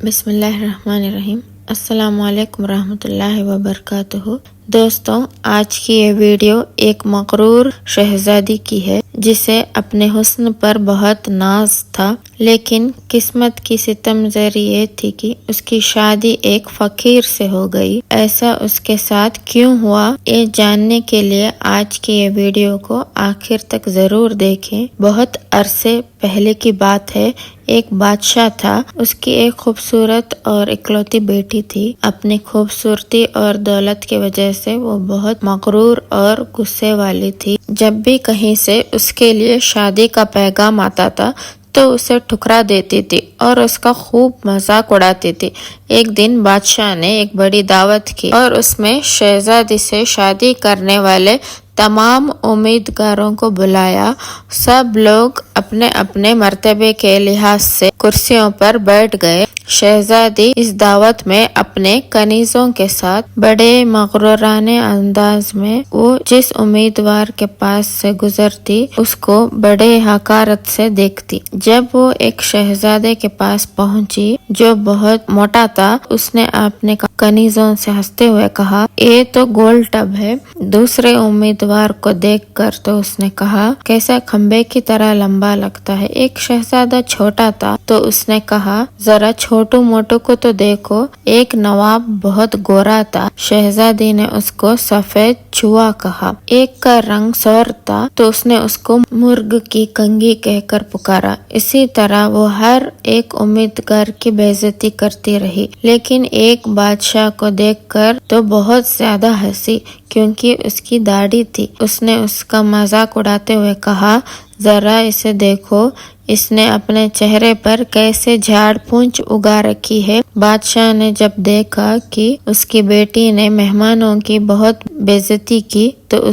بسم اللہ الرحمن الرحیم۔ السلام علیکم ورحمۃ اللہ وبرکاتہ۔ دوستوں، آج کی یہ ویڈیو ایک مغرور شہزادی کی ہے جسے اپنے حسن پر بہت ناز تھا، لیکن قسمت کی ستم زری یہ تھی کہ اس کی شادی ایک فقیر سے ہو گئی۔ ایسا اس کے ساتھ کیوں ہوا، یہ جاننے کے لیے آج کی یہ ویڈیو کو آخر تک ضرور دیکھیں۔ بہت عرصے پہلے کی بات ہے، ایک بادشاہ تھا، اس کی ایک خوبصورت اور اکلوتی بیٹی تھی۔ اپنی خوبصورتی اور دولت کی وجہ سے وہ بہت مغرور اور غصے والی تھی۔ جب بھی کہیں سے اس کے لیے شادی کا پیغام آتا تھا تو اسے ٹھکرا دیتی تھی اور اس کا خوب مذاق اڑاتی تھی۔ ایک دن بادشاہ نے ایک بڑی دعوت کی اور اس میں شہزادی سے شادی کرنے والے تمام امیدواروں کو بلایا۔ سب لوگ اپنے اپنے مرتبے کے لحاظ سے کرسیوں پر بیٹھ گئے۔ شہزادی اس دعوت میں اپنے کنیزوں کے ساتھ بڑے مغرورانہ انداز میں وہ جس امیدوار کے پاس سے گزرتی اس کو بڑے حقارت سے دیکھتی۔ جب وہ ایک شہزادے کے پاس پہنچی جو بہت موٹا تھا، اس نے اپنے کنیزوں سے ہنستے ہوئے کہا، یہ تو گول ٹب ہے۔ دوسرے امیدوار کو دیکھ کر تو اس نے کہا، کیسا کھمبے کی طرح لمبا لگتا ہے۔ ایک شہزادہ چھوٹا تھا تو اس نے کہا، ذرا چھوٹو موٹو کو تو دیکھو۔ ایک نواب بہت گورا تھا، شہزادی نے اس کو سفید چوہا کہا۔ ایک کا رنگ سور تھا تو اس نے اس کو مرغ کی کنگھی کہہ کر پکارا۔ اسی طرح وہ ہر ایک امیدوار کی بے عزتی کرتی رہی، لیکن ایک بادشاہ کو دیکھ کر تو بہت زیادہ ہنسی کیونکہ اس کی داڑھی تھی۔ اس نے اس کا مذاق اڑاتے ہوئے کہا، ذرا اسے دیکھو، اس نے اپنے چہرے پر کیسے جھاڑ پونچھ اگا رکھی ہے۔ بادشاہ نے جب دیکھا کہ اس کی بیٹی نے مہمانوں کی بہت بے عزتی کی تو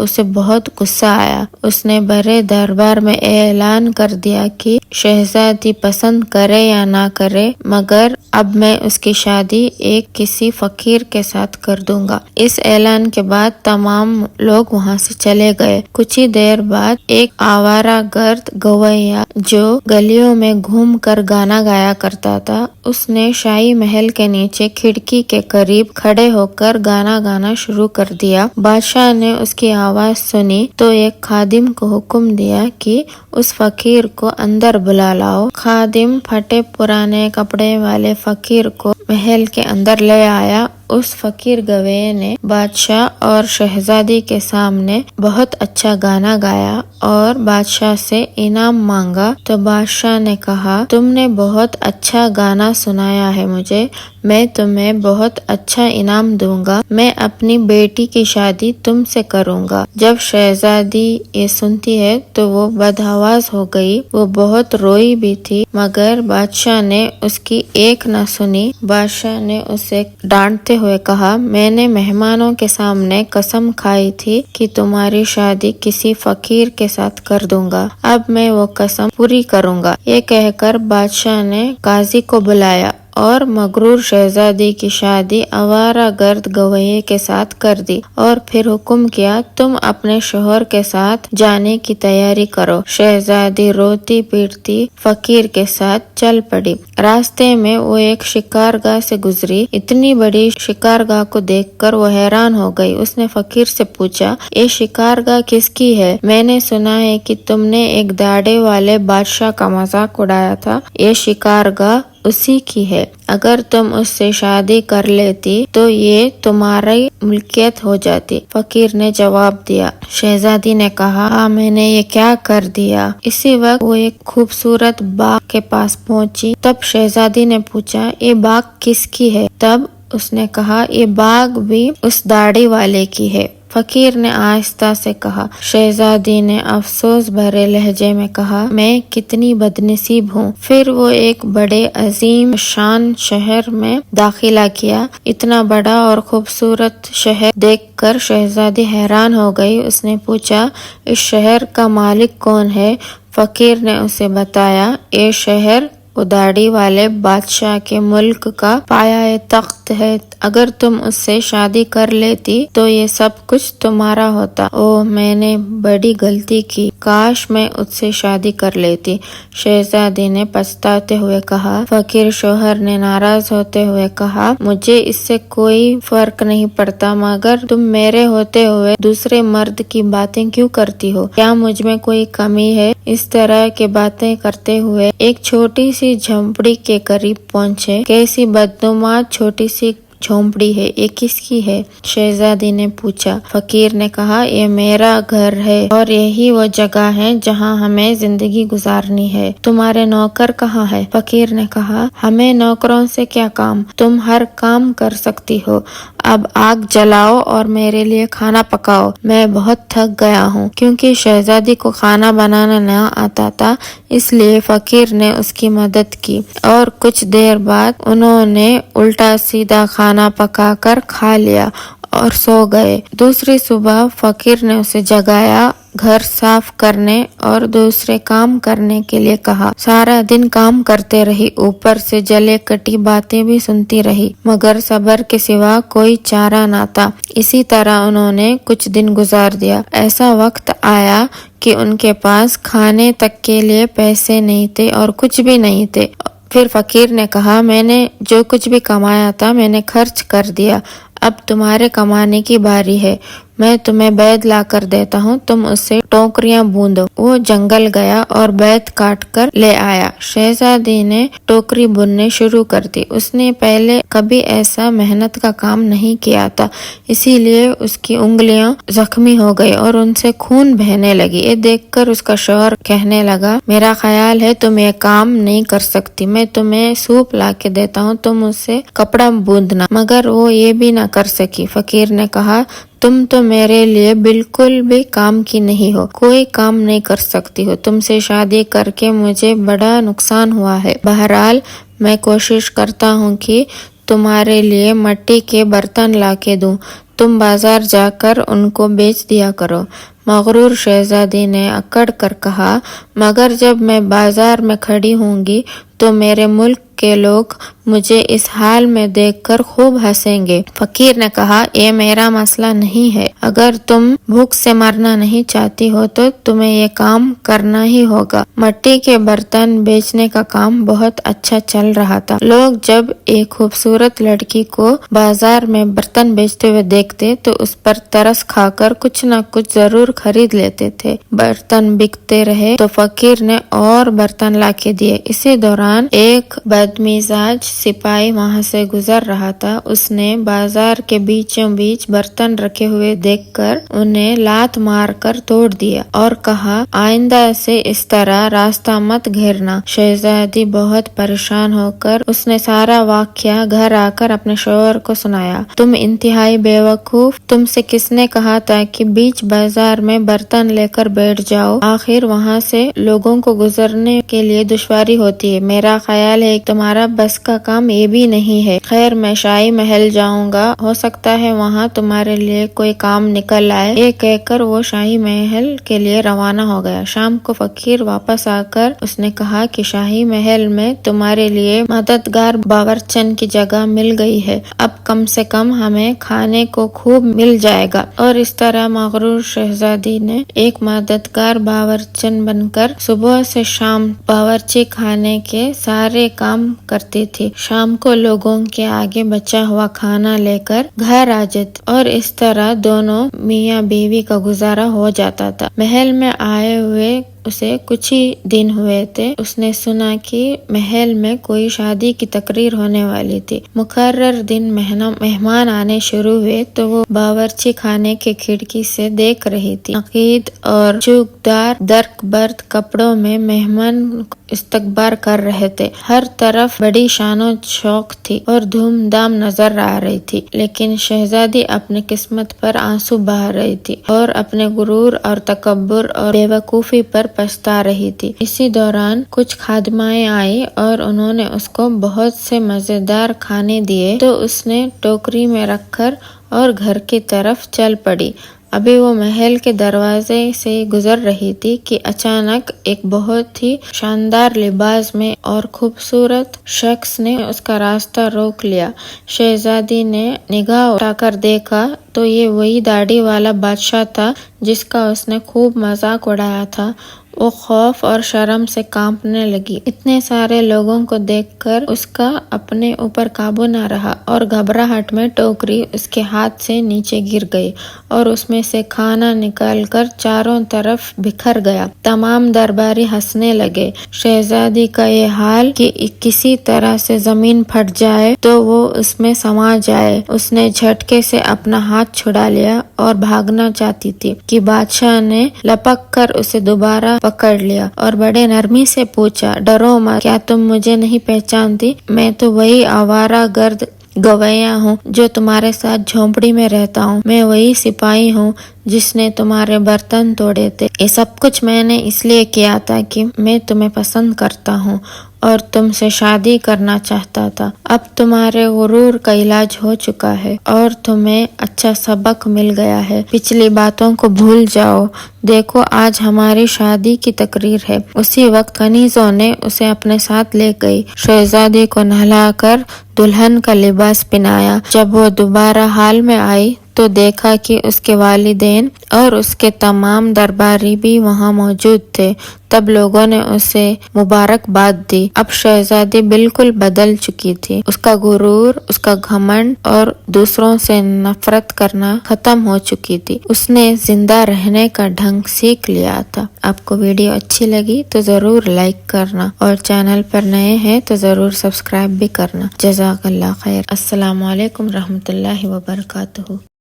اسے بہت غصہ آیا۔ اس نے بڑے دربار میں اعلان کر دیا کہ شہزادی پسند کرے یا نہ کرے، مگر اب میں اس کی شادی ایک کسی فقیر کے ساتھ کر دوں گا۔ اس اعلان کے بعد تمام لوگ وہاں سے چلے گئے۔ کچھ ہی دیر بعد ایک آوارہ گرد گویا جو گلیوں میں گھوم کر گانا گایا کرتا تھا، اس نے شاہی محل کے نیچے کھڑکی کے قریب کھڑے ہو کر گانا گانا شروع کر دیا۔ بادشاہ نے اس کی آواز سنی تو ایک خادم کو حکم دیا کہ اس فقیر کو اندر بلا لاؤ۔ خادم پھٹے پرانے کپڑے والے فقیر کو محل کے اندر لے آیا۔ اس فقیر گویے نے بادشاہ اور شہزادی کے سامنے بہت اچھا گانا گایا اور بادشاہ سے انعام مانگا تو بادشاہ نے کہا، تم نے بہت اچھا گانا سنایا ہے مجھے، میں تمہیں بہت اچھا انعام دوں گا۔ میں اپنی بیٹی کی شادی تم سے کروں گا۔ جب شہزادی یہ سنتی ہے تو وہ بدحواس ہو گئی، وہ بہت روئی بھی تھی، مگر بادشاہ نے اس کی ایک نہ سنی۔ بادشاہ نے اسے ڈانٹتے ہوئے کہا، میں نے مہمانوں کے سامنے قسم کھائی تھی کہ تمہاری شادی کسی فقیر کے ساتھ کر دوں گا، اب میں وہ قسم پوری کروں گا۔ یہ کہہ کر بادشاہ نے قاضی کو بلایا اور مغرور شہزادی کی شادی آوارہ گرد گویے کے ساتھ کر دی اور پھر حکم کیا، تم اپنے شوہر کے ساتھ جانے کی تیاری کرو۔ شہزادی روتی پیٹتی فقیر کے ساتھ چل پڑی۔ راستے میں وہ ایک شکارگاہ سے گزری۔ اتنی بڑی شکارگاہ کو دیکھ کر وہ حیران ہو گئی۔ اس نے فقیر سے پوچھا، یہ شکارگاہ کس کی ہے؟ میں نے سنا ہے کہ تم نے ایک داڑھی والے بادشاہ کا مذاق اڑایا تھا، یہ شکارگاہ اسی کی ہے۔ اگر تم اس سے شادی کر لیتی تو یہ تمہاری ملکیت ہو جاتی۔ فقیر نے جواب دیا۔ شہزادی نے کہا، ہاں میں نے یہ کیا کر دیا؟ اسی وقت وہ ایک خوبصورت باغ کے پاس پہنچی۔ تب شہزادی نے پوچھا، یہ باغ کس کی ہے؟ تب اس نے کہا، یہ باغ بھی اس داڑھی والے کی ہے۔ فقیر نے آہستہ سے کہا۔ شہزادی نے افسوس بھرے لہجے میں کہا، میں کتنی بدنصیب ہوں۔ پھر وہ ایک بڑے عظیم شان شہر میں داخلہ کیا۔ اتنا بڑا اور خوبصورت شہر دیکھ کر شہزادی حیران ہو گئی۔ اس نے پوچھا، اس شہر کا مالک کون ہے؟ فقیر نے اسے بتایا، یہ شہر وہ داڑھی والے بادشاہ کے ملک کا پایہ تخت ہے، اگر تم اس سے شادی کر لیتی تو یہ سب کچھ تمہارا ہوتا۔ اوہ میں نے بڑی غلطی کی، کاش میں اس سے شادی کر لیتی، شہزادی نے پچھتاتے ہوئے کہا۔ فقیر شوہر نے ناراض ہوتے ہوئے کہا، مجھے اس سے کوئی فرق نہیں پڑتا، مگر تم میرے ہوتے ہوئے دوسرے مرد کی باتیں کیوں کرتی ہو؟ کیا مجھ میں کوئی کمی ہے؟ اس طرح کی باتیں کرتے ہوئے ایک چھوٹی سی جھونپڑی کے قریب پہنچے۔ کیسی بدنما چھوٹی سی جھونپڑی ہے، یہ کس کی ہے؟ شہزادی نے پوچھا۔ فقیر نے کہا، یہ میرا گھر ہے اور یہی وہ جگہ ہے جہاں ہمیں زندگی گزارنی ہے۔ تمہارے نوکر کہاں ہے؟ فقیر نے کہا، ہمیں نوکروں سے کیا کام، تم ہر کام کر سکتی ہو۔ اب آگ جلاؤ اور میرے لیے کھانا پکاؤ، میں بہت تھک گیا ہوں۔ کیونکہ شہزادی کو کھانا بنانا نہ آتا تھا، اس لیے فقیر نے اس کی مدد کی اور کچھ دیر بعد انہوں نے الٹا سیدھا کھانا پکا کر کھا لیا اور سو گئے۔ دوسری صبح فقیر نے اسے جگایا، گھر صاف کرنے اور دوسرے کام کرنے کے لیے کہا۔ سارا دن کام کرتے رہی، اوپر سے جلے کٹی باتیں بھی سنتی رہی، مگر صبر کے سوا کوئی چارہ نہ تھا۔ اسی طرح انہوں نے کچھ دن گزار دیا۔ ایسا وقت آیا کہ ان کے پاس کھانے تک کے لیے پیسے نہیں تھے اور کچھ بھی نہیں تھے۔ پھر فقیر نے کہا، میں نے جو کچھ بھی کمایا تھا میں نے خرچ کر دیا، اب تمہارے کمانے کی باری ہے۔ میں تمہیں بیض لا کر دیتا ہوں، تم اس سے ٹوکریاں بوندو۔ وہ جنگل گیا اور بیض کاٹ کر لے آیا۔ شہزادی نے ٹوکری بننے شروع کر دی۔ اس نے پہلے کبھی ایسا محنت کا کام نہیں کیا تھا، اسی لیے اس کی انگلیاں زخمی ہو گئی اور ان سے خون بہنے لگی۔ یہ دیکھ کر اس کا شوہر کہنے لگا، میرا خیال ہے تم یہ کام نہیں کر سکتی، میں تمہیں سوپ لا کے دیتا ہوں، تم اس سے کپڑا بوندنا۔ مگر وہ یہ بھی نہ کر سکی۔ فقیر نے کہا، تم تو میرے لیے بالکل بھی کام کی نہیں ہو، کوئی کام نہیں کر سکتی ہو، تم سے شادی کر کے مجھے بڑا نقصان ہوا ہے۔ بہرحال میں کوشش کرتا ہوں کہ تمہارے لیے مٹی کے برتن لا کے دوں، تم بازار جا کر ان کو بیچ دیا کرو۔ مغرور شہزادی نے اکڑ کر کہا، مگر جب میں بازار میں کھڑی ہوں گی تو میرے ملک کے لوگ مجھے اس حال میں دیکھ کر خوب ہنسیں گے۔ فقیر نے کہا، یہ میرا مسئلہ نہیں ہے، اگر تم بھوک سے مرنا نہیں چاہتی ہو تو تمہیں یہ کام کرنا ہی ہوگا۔ مٹی کے برتن بیچنے کا کام بہت اچھا چل رہا تھا۔ لوگ جب ایک خوبصورت لڑکی کو بازار میں برتن بیچتے ہوئے دیکھتے تو اس پر ترس کھا کر کچھ نہ کچھ ضرور خرید لیتے تھے۔ برتن بکتے رہے تو فقیر نے اور برتن لا کے دیے۔ اسی دوران ایک بدمزاج سپاہی وہاں سے گزر رہا تھا۔ اس نے بازار کے بیچوں بیچ برتن رکھے ہوئے دیکھ کر انہیں لات مار کر توڑ دیا اور کہا، آئندہ سے اس طرح راستہ مت گھیرنا۔ شہزادی بہت پریشان ہو کر اس نے سارا واقعہ گھر آ کر اپنے شوہر کو سنایا۔ تم انتہائی بیوقوف، تم سے کس نے کہا تھا کہ بیچ بازار میں برتن لے کر بیٹھ جاؤ؟ آخر وہاں سے لوگوں کو گزرنے کے لیے دشواری ہوتی ہے۔ میرا خیال ہے تمہارا بس کا کام یہ بھی نہیں ہے۔ خیر میں شاہی محل جاؤں گا، ہو سکتا ہے وہاں تمہارے لیے کوئی کام نکل آئے۔ یہ کہہ کر وہ شاہی محل کے لیے روانہ ہو گیا۔ شام کو فقیر واپس آ کر اس نے کہا کہ شاہی محل میں تمہارے لیے مددگار باورچن کی جگہ مل گئی ہے، اب کم سے کم ہمیں کھانے کو خوب مل جائے گا۔ اور اس طرح مغرور شہزادی نے ایک مددگار باورچن بن کر صبح سے شام باورچی خانے کے سارے کام کرتی تھی۔ شام کو لوگوں کے آگے بچا ہوا کھانا لے کر گھر آ جاتی اور اس طرح دونوں میاں بیوی کا گزارا ہو جاتا تھا۔ محل میں آئے ہوئے اسے کچھ ہی دن ہوئے تھے، اس نے سنا کہ محل میں کوئی شادی کی تقریب ہونے والی تھی۔ مقرر دن مہمان آنے شروع ہوئے تو وہ باورچی خانے کے کھڑکی سے دیکھ رہی تھی۔ عقید اور چوکدار درک برد کپڑوں میں مہمان استقبال کر رہے تھے۔ ہر طرف بڑی شان و شوق تھی اور دھوم دھام نظر آ رہی تھی، لیکن شہزادی اپنی قسمت پر آنسو بہا رہی تھی اور اپنے غرور اور تکبر اور بے وقوفی پر پچھتا رہی تھی۔ اسی دوران کچھ خادمائیں آئی اور انہوں نے اس کو بہت سے مزیدار کھانے دیے تو اس نے ٹوکری میں رکھ کر اور گھر کی طرف چل پڑی۔ ابھی وہ محل کے دروازے سے گزر رہی تھی کہ اچانک ایک بہت ہی شاندار لباس میں اور خوبصورت شخص نے اس کا راستہ روک لیا۔ شہزادی نے نگاہ اٹھا کر دیکھا تو یہ وہی داڑھی والا بادشاہ تھا جس کا اس نے خوب مذاق اڑایا تھا۔ وہ خوف اور شرم سے کانپنے لگی۔ اتنے سارے لوگوں کو دیکھ کر اس کا اپنے اوپر قابو نہ رہا اور گھبراہٹ میں ٹوکری اس کے ہاتھ سے نیچے گر گئی اور اس میں سے کھانا نکل کر چاروں طرف بکھر گیا۔ تمام درباری ہنسنے لگے۔ شہزادی کا یہ حال کہ کسی طرح سے زمین پھٹ جائے تو وہ اس میں سما جائے۔ اس نے جھٹکے سے اپنا ہاتھ چھڑا لیا اور بھاگنا چاہتی تھی کہ بادشاہ نے لپک کر اسے دوبارہ پکڑ لیا اور بڑے نرمی سے پوچھا، ڈرو مت، کیا تم مجھے نہیں پہچانتی؟ میں تو وہی آوارہ گرد گویا ہوں جو تمہارے ساتھ جھونپڑی میں رہتا ہوں۔ میں وہی سپاہی ہوں جس نے تمہارے برتن توڑے تھے۔ یہ سب کچھ میں نے اس لیے کیا تھا کہ میں تمہیں پسند کرتا ہوں اور تم سے شادی کرنا چاہتا تھا۔ اب تمہارے غرور کا علاج ہو چکا ہے اور تمہیں اچھا سبق مل گیا ہے۔ پچھلی باتوں کو بھول جاؤ۔ دیکھو آج ہماری شادی کی تقریب ہے۔ اسی وقت کنیزوں نے اسے اپنے ساتھ لے گئی۔ شہزادی کو نہلا کر دلہن کا لباس پہنایا۔ جب وہ دوبارہ ہال میں آئی تو دیکھا کہ اس کے والدین اور اس کے تمام درباری بھی وہاں موجود تھے۔ تب لوگوں نے اسے مبارکباد دی۔ اب شہزادی بالکل بدل چکی تھی۔ اس کا غرور، اس کا گھمنڈ اور دوسروں سے نفرت کرنا ختم ہو چکی تھی۔ اس نے زندہ رہنے کا ڈھنگ سیکھ لیا تھا۔ آپ کو ویڈیو اچھی لگی تو ضرور لائک کرنا اور چینل پر نئے ہیں تو ضرور سبسکرائب بھی کرنا۔ جزاک اللہ خیر۔ السلام علیکم رحمۃ اللہ وبرکاتہ۔